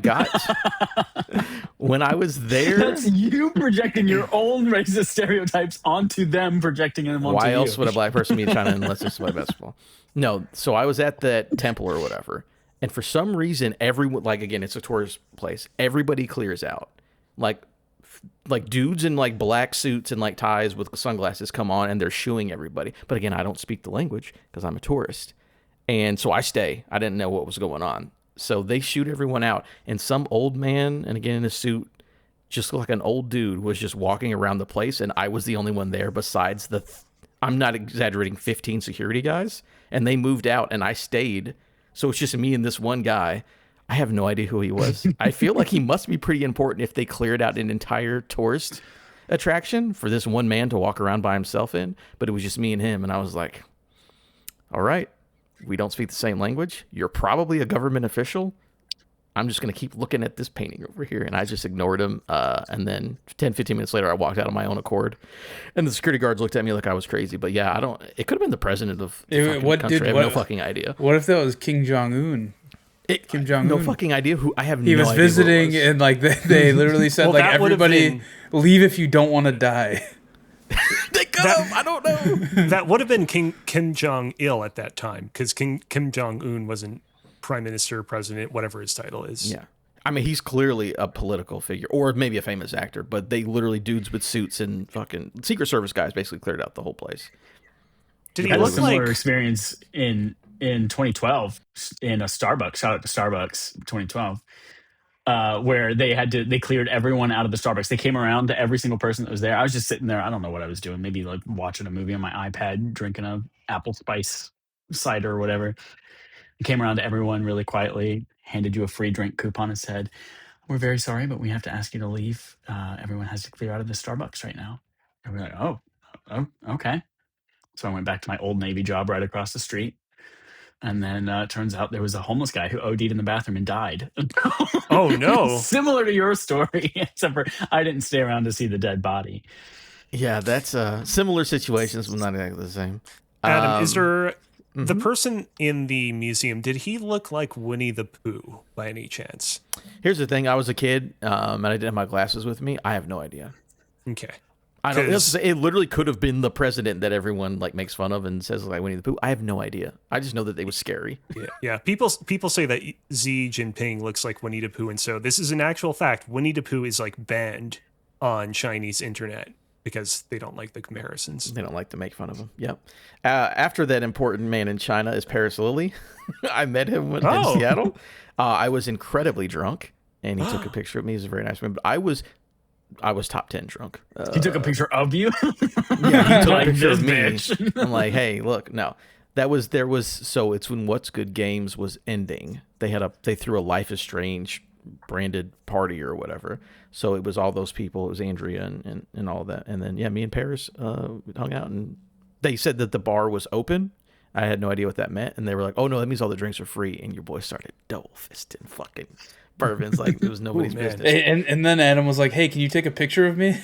S3: was there...
S1: That's you projecting your own racist stereotypes onto them, projecting them onto
S3: Why
S1: you.
S3: else would a black person be in China unless it's play basketball? No, so I was at that temple or whatever. And for some reason, everyone, like, again, it's a tourist place. Everybody clears out. Like dudes in like black suits and like ties with sunglasses come on and they're shooing everybody. But again, I don't speak the language because I'm a tourist. And so I stay. I didn't know what was going on. So they shoot everyone out. And some old man, and again in a suit, just like an old dude, was just walking around the place. And I was the only one there besides I'm not exaggerating, 15 security guys. And they moved out and I stayed. So it's just me and this one guy. I have no idea who he was. I feel like he must be pretty important if they cleared out an entire tourist attraction for this one man to walk around by himself in. But it was just me and him. And I was like, all right, we don't speak the same language. You're probably a government official. I'm just going to keep looking at this painting over here. And I just ignored him. And then 10, 15 minutes later, I walked out on my own accord. And the security guards looked at me like I was crazy. But yeah, it could have been the president of the country. I have no fucking idea.
S2: What if that was King Jong-un? Kim Jong-un.
S3: No fucking idea who. I have
S2: he
S3: no
S2: was
S3: idea.
S2: Visiting, and like they literally said,
S4: Well,
S2: like, everybody leave if you don't want to die.
S3: They cut him. I don't know.
S4: That would have been Kim Jong-il at that time because Kim Jong-un wasn't prime minister, president, whatever his title is.
S3: Yeah. I mean, he's clearly a political figure or maybe a famous actor, but they literally dudes with suits and fucking Secret Service guys basically cleared out the whole place.
S4: Did he
S1: I had a
S4: look
S1: similar
S4: like
S1: experience in 2012 in a Starbucks. Shout out to Starbucks 2012, where they cleared everyone out of the Starbucks. They came around to every single person that was there. I was just sitting there. I don't know what I was doing. Maybe like watching a movie on my iPad, drinking a apple spice cider or whatever. I came around to everyone really quietly, handed you a free drink coupon and said, "We're very sorry, but we have to ask you to leave. Everyone has to clear out of the Starbucks right now." And we're like, oh, okay. So I went back to my old Navy job right across the street. And then it turns out there was a homeless guy who OD'd in the bathroom and died.
S4: Oh, no.
S1: Similar to your story, except for I didn't stay around to see the dead body.
S3: Yeah, that's similar situations, but not exactly the same.
S4: Adam, is there the person in the museum, did he look like Winnie the Pooh by any chance?
S3: Here's the thing. I was a kid and I didn't have my glasses with me. I have no idea.
S4: Okay.
S3: I don't. It literally could have been the president that everyone like makes fun of and says like Winnie the Pooh. I have no idea. I just know that they was scary.
S4: Yeah. People say that Xi Jinping looks like Winnie the Pooh, and so this is an actual fact. Winnie the Pooh is like banned on Chinese internet because they don't like the comparisons.
S3: They don't like to make fun of him. Yep. After that important man in China is Paris Lilly. I met him in Seattle. I was incredibly drunk, and he took a picture of me. He's a very nice man, but I was top 10 drunk.
S1: He took a picture of you?
S3: Yeah, he took
S1: like
S3: a picture
S1: this
S3: of me.
S1: bitch.
S3: I'm like, hey, look, no. So it's when What's Good Games was ending. They threw a Life is Strange branded party or whatever. So it was all those people. It was Andrea and all that. And then, yeah, me and Paris hung out, and they said that the bar was open. I had no idea what that meant. And they were like, oh, no, that means all the drinks are free. And your boy started double fisting fucking bourbons like it was nobody's business.
S2: And then Adam was like, hey, can you take a picture of me?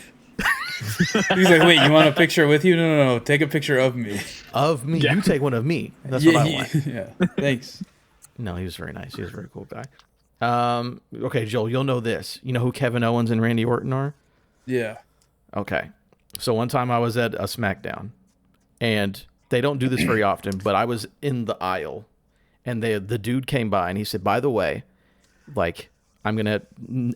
S2: He's like, wait, you want a picture with you? No, take a picture of me.
S3: Of me? Yeah. You take one of me. That's
S2: what
S3: I want.
S2: Yeah, thanks.
S3: No, he was very nice. He was a very cool guy. Okay, Joel, you'll know this. You know who Kevin Owens and Randy Orton are?
S2: Yeah.
S3: Okay. So one time I was at a SmackDown, and they don't do this very often, but I was in the aisle, and the dude came by, and he said, by the way, like, I'm going to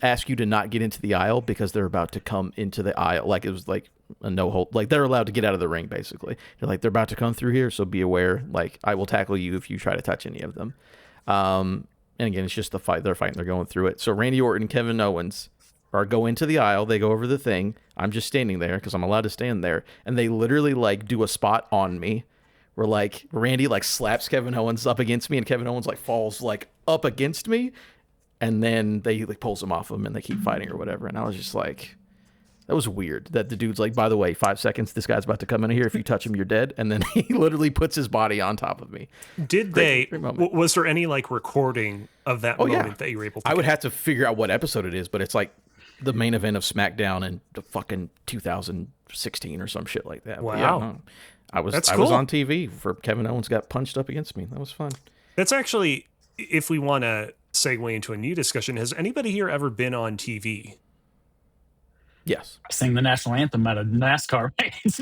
S3: ask you to not get into the aisle because they're about to come into the aisle. Like it was like a no hold. Like they're allowed to get out of the ring, basically. They're like, they're about to come through here, so be aware. Like I will tackle you if you try to touch any of them. And again, it's just the fight. They're fighting. They're going through it. So Randy Orton and Kevin Owens go into the aisle. They go over the thing. I'm just standing there because I'm allowed to stand there. And they literally like do a spot on me where like Randy like slaps Kevin Owens up against me and Kevin Owens like falls like up against me. And then they like pulls him off him and they keep fighting or whatever. And I was just like, that was weird that the dude's like, by the way, 5 seconds, this guy's about to come in here. If you touch him, you're dead. And then he literally puts his body on top of me.
S4: Did great was there any like recording of that moment that you were able to
S3: I would have to figure out what episode it is, but it's like the main event of SmackDown in the fucking 2016 or some shit like that.
S4: Wow.
S3: Yeah, no, I was on TV for Kevin Owens got punched up against me. That was fun.
S4: That's actually, if we want to segue into a new discussion, has anybody here ever been on TV?
S3: Yes.
S1: Sing the national anthem at a NASCAR race.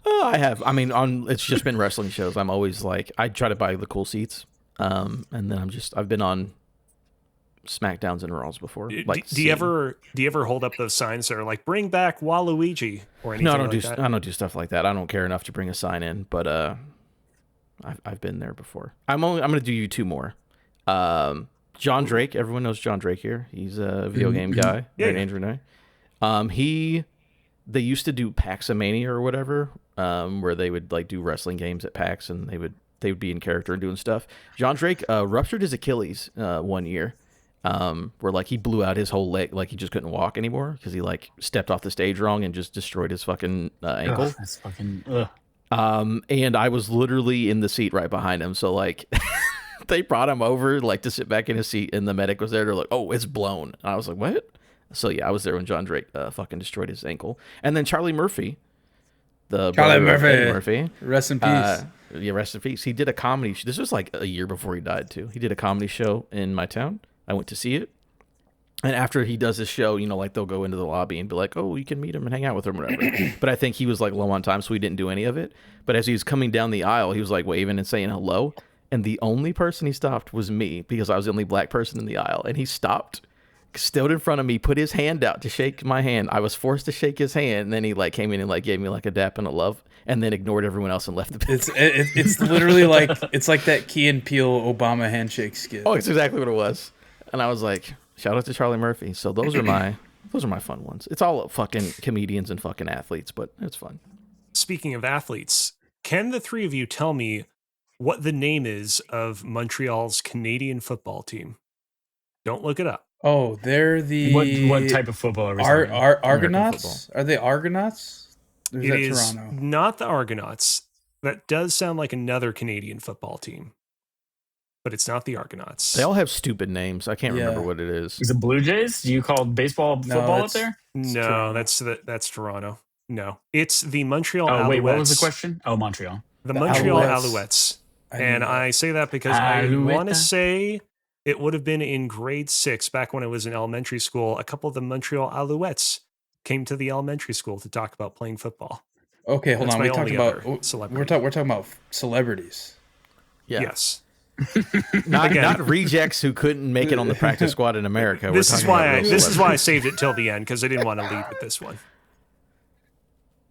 S3: I have. I mean, it's just been wrestling shows. I'm always like, I try to buy the cool seats. And then I've been on SmackDowns and Raws before. Like,
S4: do you ever hold up those signs that are like, bring back Waluigi or anything?
S3: No, I don't
S4: like that?
S3: I don't do stuff like that. I don't care enough to bring a sign in, but I've been there before. I'm going to do you 2 more. John Drake. Everyone knows John Drake here. He's a video game guy.
S4: Yeah.
S3: Andrew they used to do Paxomania or whatever, where they would like do wrestling games at PAX and they would be in character and doing stuff. John Drake ruptured his Achilles one year, where like he blew out his whole leg, like he just couldn't walk anymore because he like stepped off the stage wrong and just destroyed his fucking ankle.
S1: Ugh, that's fucking.
S3: And I was literally in the seat right behind him, so like they brought him over like to sit back in his seat, and the medic was there. They're like, "Oh, it's blown." And I was like, "What?" So yeah, I was there when John Drake fucking destroyed his ankle, and then Charlie Murphy, Murphy,
S2: rest in peace.
S3: Yeah, rest in peace. He did a comedy. This was like a year before he died too. He did a comedy show in my town. I went to see it. And after he does this show, you know, like they'll go into the lobby and be like, "Oh, you can meet him and hang out with him," or whatever. But I think he was like low on time, so he didn't do any of it. But as he was coming down the aisle, he was like waving and saying hello. And the only person he stopped was me because I was the only black person in the aisle. And he stopped, stood in front of me, put his hand out to shake my hand. I was forced to shake his hand. And then he like came in and like gave me like a dap and a love, and then ignored everyone else and left the building.
S2: It's literally like it's like that Key and Peele Obama handshake skit.
S3: Oh, it's exactly what it was. And I was like, shout out to Charlie Murphy. So those are my fun ones. It's all fucking comedians and fucking athletes, but it's fun.
S4: Speaking of athletes, can the 3 of you tell me what the name is of Montreal's Canadian football team? Don't look it up.
S2: Oh, they're the
S1: what type of football are we talking?
S2: Argonauts? Are they Argonauts? Or
S4: It is
S2: Toronto?
S4: not the Argonauts. That does sound like another Canadian football team, but it's not the Argonauts.
S3: They all have stupid names. I can't remember what it is.
S1: Is it Blue Jays? Do you call baseball football up there?
S4: No, that's Toronto. No, it's the Montreal Alouettes.
S1: Oh, wait, what was the question? Oh, Montreal.
S4: The Montreal Alouettes. And I say that because I want to say it would have been in grade 6 back when I was in elementary school. A couple of the Montreal Alouettes came to the elementary school to talk about playing football.
S2: Okay, hold on. We're talking about celebrities.
S3: Yeah.
S4: Yes.
S3: Not rejects who couldn't make it on the practice squad in America.
S4: This is why I saved it till the end, because I didn't want to lead with this one.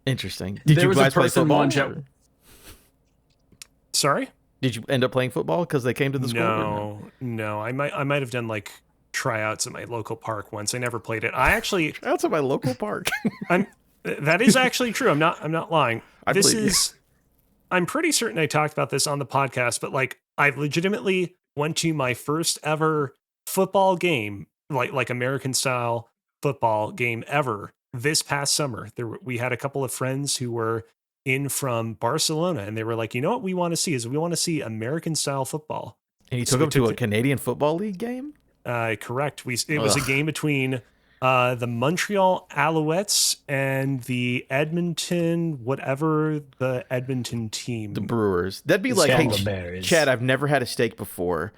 S3: Interesting. Did
S1: there
S3: you guys play football?
S4: Sorry?
S3: Did you end up playing football because they came to the school?
S4: No. I might have done like tryouts at my local park once. I never played it.
S3: Tryouts at my local park.
S4: That is actually true. I'm not lying. I'm pretty certain I talked about this on the podcast, but like I legitimately went to my first ever football game, like American style football game ever this past summer. We had a couple of friends who were in from Barcelona, and they were like, you know what we want to see is we want to see American style football.
S3: And you took them to a Canadian Football League game?
S4: Correct. It was a game between the Montreal Alouettes and the Edmonton team.
S3: The Brewers. That'd be like, hey, Chad, I've never had a steak before.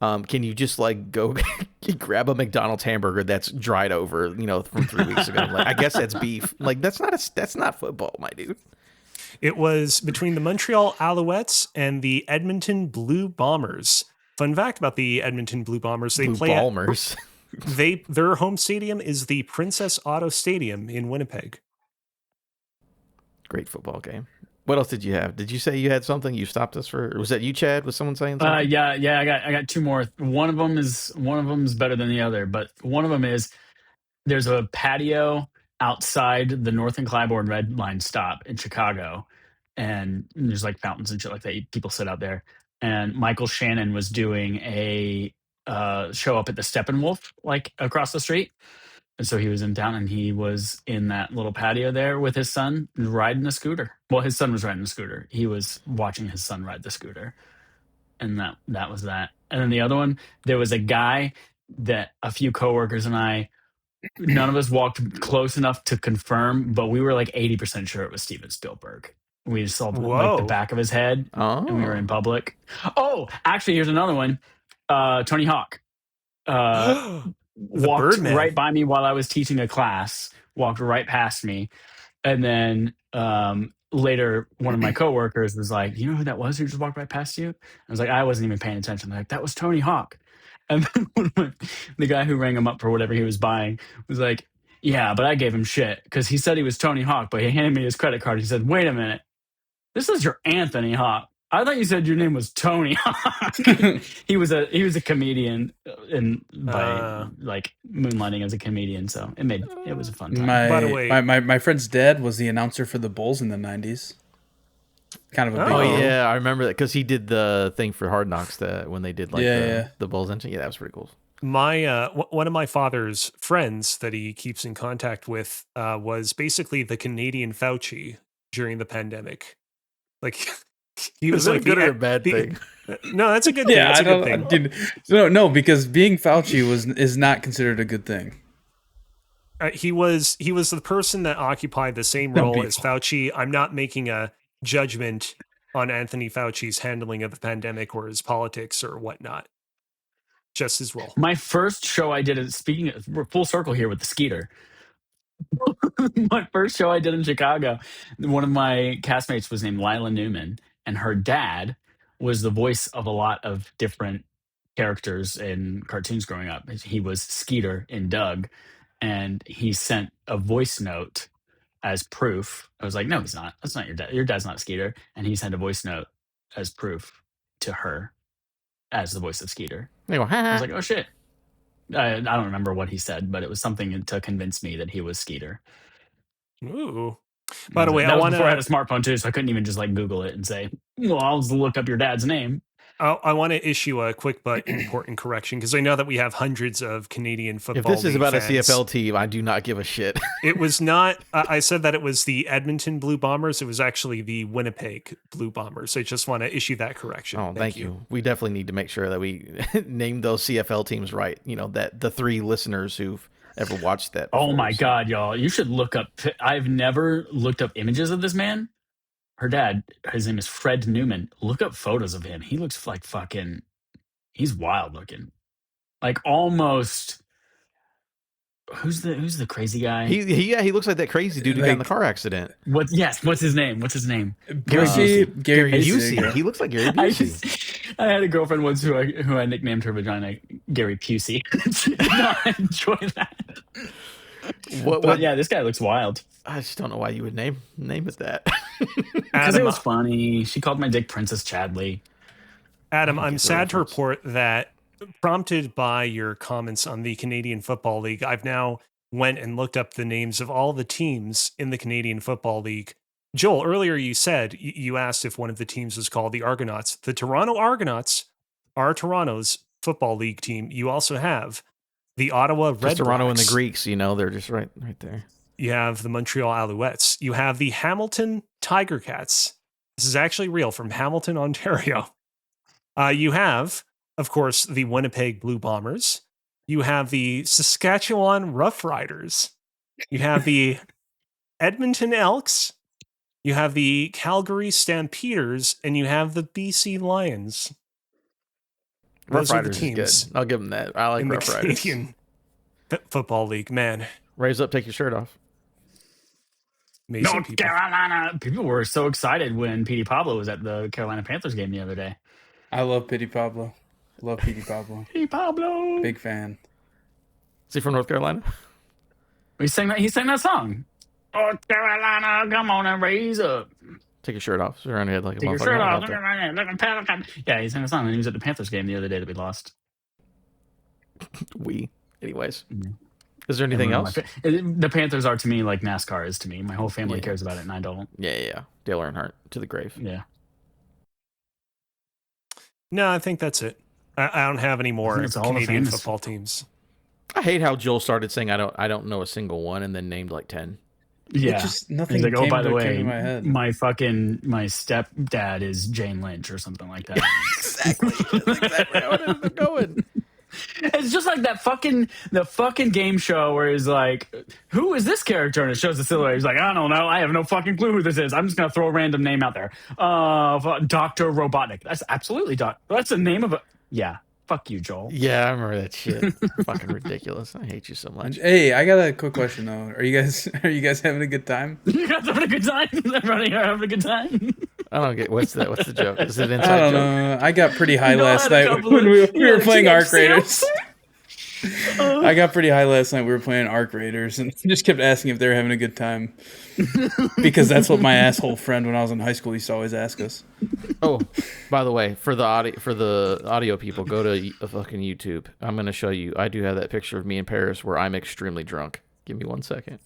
S3: Can you just like go grab a McDonald's hamburger that's dried over, from 3 weeks ago? Like, I guess that's beef. Like, that's not football, my dude.
S4: It was between the Montreal Alouettes and the Edmonton Blue Bombers. Fun fact about the Edmonton Blue Bombers: they
S3: Blue
S4: play
S3: Bombers.
S4: their home stadium is the Princess Auto Stadium in Winnipeg.
S3: Great football game. What else did you have? Did you say you had something? You stopped us for? Was that you, Chad? Was someone saying something?
S1: Yeah. I got two more. One of them is better than the other, but one of them is there's a patio outside the North and Clybourne Red Line stop in Chicago, and there's like fountains and shit like that. People sit out there, and Michael Shannon was doing a show up at the Steppenwolf, like across the street. And so he was in town, and he was in that little patio there with his son riding a scooter. Well, his son was riding a scooter. He was watching his son ride the scooter, and that was that. And then the other one, there was a guy that a few coworkers and I, none of us walked close enough to confirm, but we were like 80% sure it was Steven Spielberg. We just saw like the back of his head, and we were in public. Oh, actually, here's another one. Tony Hawk. Walked right by me while I was teaching a class, walked right past me. And then later, one of my coworkers was like, "You know who that was who just walked right past you?" I was like, "I wasn't even paying attention." They're like, "That was Tony Hawk." And then the guy who rang him up for whatever he was buying was like, "Yeah, but I gave him shit because he said he was Tony Hawk, but he handed me his credit card." He said, "Wait a minute. This is your Anthony Hawk. I thought you said your name was Tony Hawk." he was a comedian by like moonlighting as a comedian, so it was a fun time.
S2: By the way, my friend's dad was the announcer for the Bulls in the 90s. Kind of a big
S3: deal. Yeah, I remember that because he did the thing for Hard Knocks when they did the Bulls engine. Yeah, that was pretty cool.
S4: My one of my father's friends that he keeps in contact with was basically the Canadian Fauci during the pandemic. Like he was like
S3: good or a bad thing.
S4: No, that's a good thing. That's a good thing.
S2: No, because being Fauci is not considered a good thing.
S4: He was the person that occupied the same role as Fauci. I'm not making a judgment on Anthony Fauci's handling of the pandemic or his politics or whatnot. Just his role.
S1: My first show I did, speaking of, we're full circle here with the Skeeter. My first show I did in Chicago, one of my castmates was named Lila Newman, and her dad was the voice of a lot of different characters in cartoons growing up. He was Skeeter in Doug, and he sent a voice note as proof. I was like, "No, he's not. That's not your dad. Your dad's not Skeeter." And he sent a voice note as proof to her as the voice of Skeeter.
S3: They go,
S1: I was like, "Oh shit." I don't remember what he said, but it was something to convince me that he was Skeeter.
S4: Ooh. By the way,
S1: that was before I had a smartphone too, so I couldn't even just like Google it and say, "Well, I'll just look up your dad's name."
S4: I want to issue a quick but important correction because I know that we have hundreds of Canadian football.
S3: If this is about
S4: fans.
S3: A CFL team, I do not give a shit.
S4: It was not. I said that it was the Edmonton Blue Bombers. It was actually the Winnipeg Blue Bombers. I just want to issue that correction.
S3: Oh, thank you. We definitely need to make sure that we name those CFL teams right. You know, that the 3 listeners who've ever watched that before,
S1: oh my God, y'all. You should look up. I've never looked up images of this man. Her dad, his name is Fred Newman. Look up photos of him. He looks like fucking, he's wild looking. Like almost, who's the crazy guy?
S3: He looks like that crazy dude who got in the car accident.
S1: What's his name?
S2: Gary Busey.
S3: He looks like Gary Busey.
S1: I had a girlfriend once who I nicknamed her vagina Gary Pusey. She did not enjoy that. But yeah, this guy looks wild.
S3: I just don't know why you would name it that.
S1: Because it was funny. She called my dick Princess Chadley.
S4: Adam, I'm sad to report that, prompted by your comments on the Canadian Football League, I've now went and looked up the names of all the teams in the Canadian Football League. Joel, earlier you said, you asked if one of the teams was called the Argonauts. The Toronto Argonauts are Toronto's football league team. You also have the Ottawa Red Blacks.
S3: Toronto and the Greeks, you know, they're just right there.
S4: You have the Montreal Alouettes. You have the Hamilton Tiger Cats. This is actually real, from Hamilton, Ontario. You have, of course, the Winnipeg Blue Bombers. You have the Saskatchewan Roughriders. You have the Edmonton Elks. You have the Calgary Stampeders, and you have the BC Lions. Those are the teams.
S3: Is good. I'll give them that. I like Roughriders.
S4: Canadian Football League, man.
S3: Raise up, take your shirt off.
S1: North Carolina. People were so excited when Petey Pablo was at the Carolina Panthers game the other day.
S2: I love Petey Pablo. Love Petey Pablo.
S1: Hey, Pablo.
S2: Big fan.
S3: Is he from North Carolina?
S1: He sang that song. North Carolina, come on and raise up.
S3: Take your shirt off. So around your head like a
S1: Take your
S3: motherfucker.
S1: shirt
S3: How
S1: off.
S3: about that?
S1: Yeah, he sang the song. And he was at the Panthers game the other day that we lost.
S3: Anyways.
S1: Yeah.
S3: Is there anything else?
S1: The Panthers are to me like NASCAR is to me. My whole family cares about it, and I don't.
S3: Yeah. Dale Earnhardt to the grave.
S1: Yeah.
S4: No, I think that's it. I don't have any more
S1: it's all the
S4: Canadian
S1: famous
S4: football teams.
S3: I hate how Joel started saying I don't know a single one and then named like 10.
S1: Yeah.
S2: Nothing
S1: He's like,
S2: came
S1: by the
S2: to
S1: way,
S2: my head.
S1: my stepdad is Jane Lynch or something like that.
S3: Exactly. That's exactly how it ended up going.
S1: It's just like the fucking game show where he's like, who is this character? And it shows the silhouette. He's like, I don't know. I have no fucking clue who this is. I'm just going to throw a random name out there. Dr. Robotnik. That's absolutely that's the name of a... Yeah. Fuck you, Joel.
S3: Yeah, I remember that shit. Fucking ridiculous. I hate you so much.
S2: Hey, I got a quick question though. Are you guys having a good time?
S1: You guys having a good time? Everybody having a good time?
S3: I don't get what's the joke? Is it an
S2: I
S3: inside
S2: don't
S3: joke?
S2: know. I got pretty high
S1: You know, I
S2: last
S1: had a
S2: night
S1: couple
S2: when
S1: of-
S2: we were playing Arc
S1: THC
S2: Raiders. I got pretty high last night. We were playing Arc Raiders and just kept asking if they were having a good time. Because that's what my asshole friend when I was in high school used to always ask us.
S3: Oh, by the way, for the audio people, go to fucking YouTube. I'm gonna show you. I do have that picture of me in Paris where I'm extremely drunk. Give me 1 second.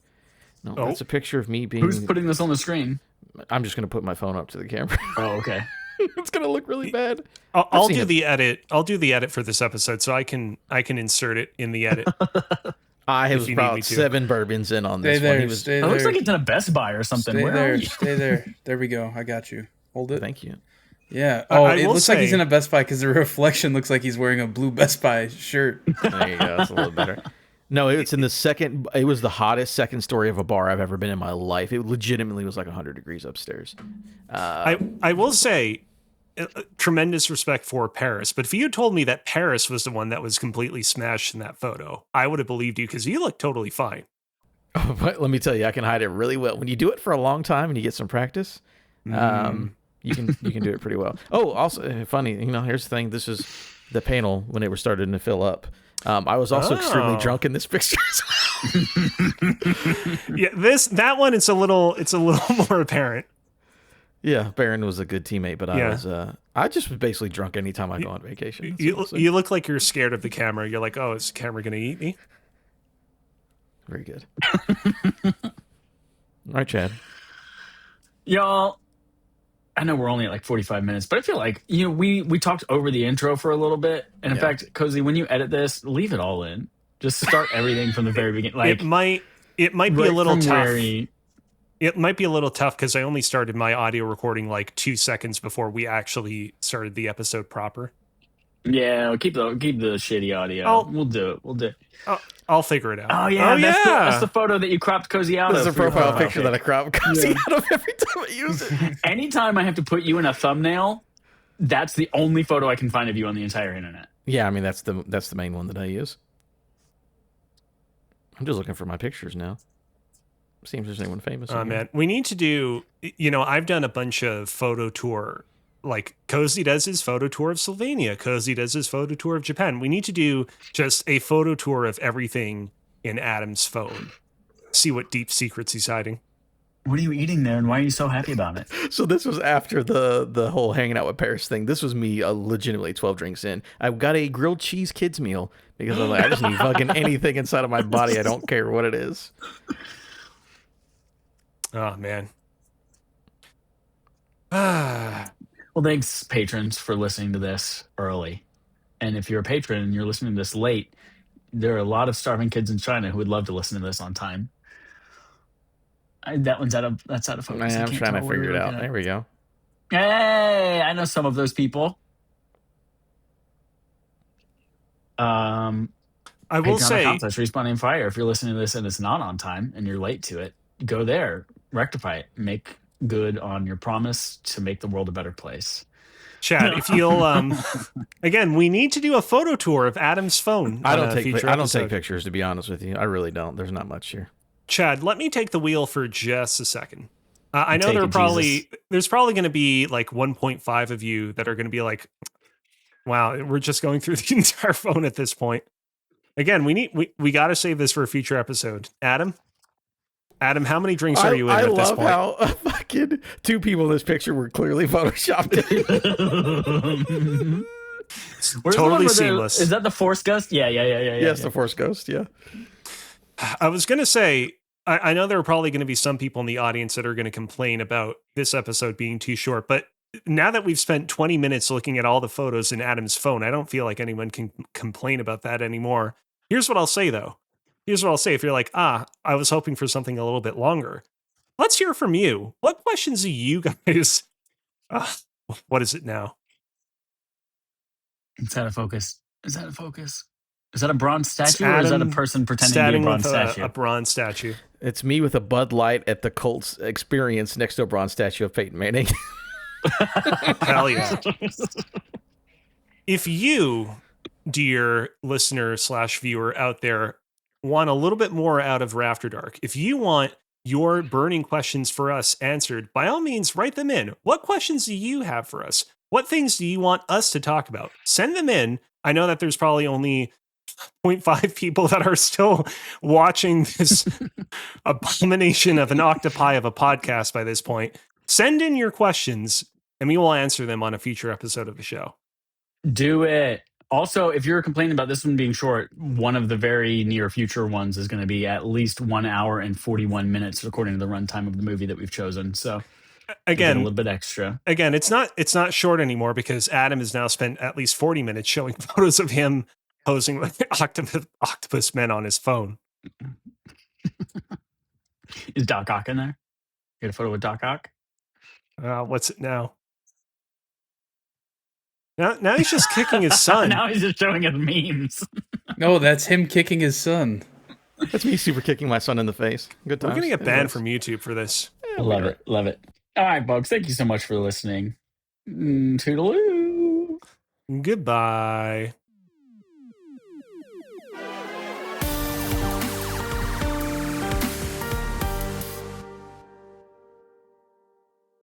S3: No, that's a picture of me being.
S1: Who's putting this on the screen?
S3: I'm just gonna put my phone up to the camera.
S1: Oh, okay.
S3: It's gonna look really bad.
S4: I'll do the edit. I'll do the edit for this episode, so I can insert it in the edit.
S3: I
S4: If
S3: was
S4: you need me
S3: about
S4: to.
S3: 7 bourbons in on
S2: Stay
S3: this
S2: there.
S3: one. He was.
S2: Stay
S1: It
S2: there.
S1: looks like it's in a Best Buy or something.
S2: Stay
S1: Where are
S2: there.
S1: you?
S2: Stay there. There we go. I got you. Hold it.
S3: Thank you.
S2: Yeah.
S4: I
S2: Oh, it
S4: will
S2: looks like he's
S4: say-
S2: in a Best Buy because the reflection looks like he's wearing a blue Best Buy shirt.
S3: There you go. That's a little better. No, it's in the second. It was the hottest second story of a bar I've ever been in my life. It legitimately was like 100 degrees upstairs.
S4: I will say, tremendous respect for Paris. But if you had told me that Paris was the one that was completely smashed in that photo, I would have believed you because you look totally fine.
S3: But let me tell you, I can hide it really well. When you do it for a long time and you get some practice, you can do it pretty well. Oh, also funny, here's the thing. This is the panel when it was starting to fill up. I was also extremely drunk in this picture as well.
S4: Yeah, that one it's a little more apparent.
S3: Yeah, Baron was a good teammate, but I just was basically drunk anytime I go on vacation.
S4: You look like you're scared of the camera. You're like, oh, is the camera gonna eat me?
S3: Very good. All right, Chad.
S1: Y'all, I know we're only at like 45 minutes, but I feel like, we talked over the intro for a little bit. And in fact, Cozy, when you edit this, leave it all in. Just start everything from the very beginning. Like
S4: it might be
S1: right
S4: a little
S1: from
S4: tough.
S1: where
S4: It might be a little tough because I only started my audio recording like 2 seconds before we actually started the episode proper.
S1: Yeah, keep the shitty audio. We'll do it.
S4: I'll figure it out.
S1: Oh yeah, that's the photo that you cropped Cozy out
S3: This is
S1: of.
S3: a profile picture that I crop Cozy out of every time I use it.
S1: Anytime I have to put you in a thumbnail, that's the only photo I can find of you on the entire internet.
S3: Yeah, I mean that's the main one that I use. I'm just looking for my pictures now. Seems there's anyone famous.
S4: Oh man, we need to do. I've done a bunch of photo tour. Like Cozy does his photo tour of Slovenia. Cozy does his photo tour of Japan. We need to do just a photo tour of everything in Adam's phone. See what deep secrets he's hiding.
S1: What are you eating there, and why are you so happy about it?
S3: So this was after the whole hanging out with Paris thing. This was me legitimately 12 drinks in. I got a grilled cheese kids meal because I'm like, I just need fucking anything inside of my body. I don't care what it is.
S4: Oh man.
S1: Well, thanks, patrons, for listening to this early. And if you're a patron and you're listening to this late, there are a lot of starving kids in China who would love to listen to this on time. That's out of focus.
S3: I'm trying to figure it out. There we go.
S1: Hey, I know some of those people.
S4: I will say,
S1: Respawning Fire. If you're listening to this and it's not on time and you're late to it, go there, rectify it, make good on your promise to make the world a better place.
S4: Chad, if you'll again, we need to do a photo tour of Adam's phone.
S3: I don't take pictures, to be honest with you. I really don't. There's not much here.
S4: Chad, let me take the wheel for just a second. I know there's probably going to be like 1.5 of you that are going to be like, Wow, we're just going through the entire phone at this point. Again, we got to save this for a future episode. Adam, how many drinks are you in at this point?
S3: I love how fucking two people in this picture were clearly photoshopped.
S4: Totally seamless.
S1: Is that the Force Ghost? Yeah.
S3: Yes, the Force Ghost. Yeah.
S4: I was gonna say, I know there are probably going to be some people in the audience that are going to complain about this episode being too short, but now that we've spent 20 minutes looking at all the photos in Adam's phone, I don't feel like anyone can complain about that anymore. Here's what I'll say, though. Here's what I'll say. If you're like, I was hoping for something a little bit longer, let's hear from you. What questions do you guys... what is it now?
S1: Is that a focus? Is that a bronze statue, or is that a person pretending to be a bronze statue?
S4: A bronze statue.
S3: It's me with a Bud Light at the Colts experience next to a bronze statue of Peyton Manning.
S4: Hell yeah. If you, dear listener / viewer out there, want a little bit more out of Rafter Dark, if you want your burning questions for us answered, by all means, write them in. What questions do you have for us? What things do you want us to talk about? Send them in. I know that there's probably only 0.5 people that are still watching this abomination of an octopi of a podcast by this point. Send in your questions and we will answer them on a future episode of the show.
S1: Do it. Also, if you're complaining about this one being short, one of the very near future ones is going to be at least 1 hour and 41 minutes, according to the runtime of the movie that we've chosen. So
S4: again,
S1: a little bit extra.
S4: Again, it's not short anymore because Adam has now spent at least 40 minutes showing photos of him posing like octopus men on his phone.
S1: Is Doc Ock in there? You got a photo with Doc Ock?
S4: What's it now? Now he's just kicking his son.
S1: Now he's just showing us memes.
S2: No, that's him kicking his son.
S3: That's me super kicking my son in the face. Good times.
S4: We're going to get banned from YouTube for this.
S1: Yeah, love it. All right, folks. Thank you so much for listening. Toodaloo.
S4: Goodbye.